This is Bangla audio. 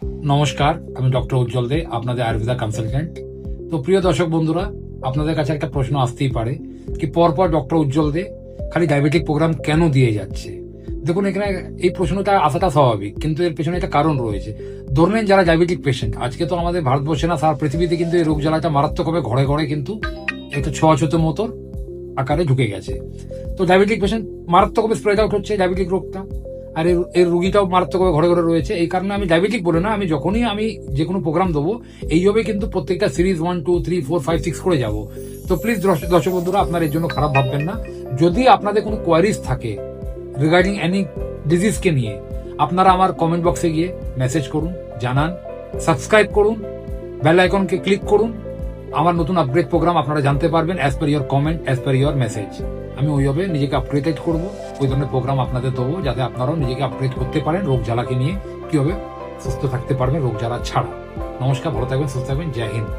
নমস্কার, আমি ডক্টর উজ্জ্বল দে, আপনাদের আয়ুর্বেদা কনসালটেন্ট। তো প্রিয় দর্শক বন্ধুরা, আপনাদের কাছে একটা প্রশ্ন আসতেই পারে কি পরপর ডক্টর উজ্জ্বল দে খালি ডায়াবেটিক প্রোগ্রাম কেন দিয়ে যাচ্ছে। দেখুন, এখানে এই প্রশ্নটা আসাটা স্বাভাবিক, কিন্তু এর পেছনে একটা কারণ রয়েছে। ধরে নেন যারা ডায়াবেটিক পেশেন্ট, আজকে তো আমাদের ভারতবর্ষে না সারা পৃথিবীতে কিন্তু এই রোগ জ্বালাটা মারাত্মকভাবে ঘরে ঘরে কিন্তু একটা ছোঁয়াছুত মতন আকারে ঢুকে গেছে। তো ডায়াবেটিক পেশেন্ট মারাত্মকভাবে স্প্রেড আউট হচ্ছে ডায়াবেটিক রোগটা, আর এর রোগীটাও মারাত্মকভাবে ঘরে ঘরে রয়েছে। এই কারণে আমি ডায়াবেটিক বলে না, আমি যখনই আমি যে কোনো প্রোগ্রাম দেবো এইভাবে কিন্তু প্রত্যেকটা সিরিজ 1 2 3 4 5 6 করে যাব। তো প্লিজ দর্শক বন্ধুরা, আপনার এর জন্য খারাপ ভাববেন না। যদি আপনাদের কোনো কোয়ারিজ থাকে রিগার্ডিং এনি ডিজিজকে নিয়ে, আপনারা আমার কমেন্ট বক্সে গিয়ে মেসেজ করুন, জানান, সাবস্ক্রাইব করুন, বেল আইকনকে ক্লিক করুন। আমার নতুন আপগ্রেড প্রোগ্রাম আপনারা জানতে পারবেন as per your comment, as per your message. আমি ওইভাবে নিজেকে আপগ্রেড করবো, ওই ধরনের প্রোগ্রাম আপনাদের দেবো যাতে আপনারাও নিজেকে আপগ্রেড করতে পারেন রোগ জ্বালাকে নিয়ে, কিভাবে সুস্থ থাকতে পারবেন রোগ জ্বালা ছাড়া। নমস্কার, ভালো থাকবেন, সুস্থ থাকবেন, জয় হিন্দ।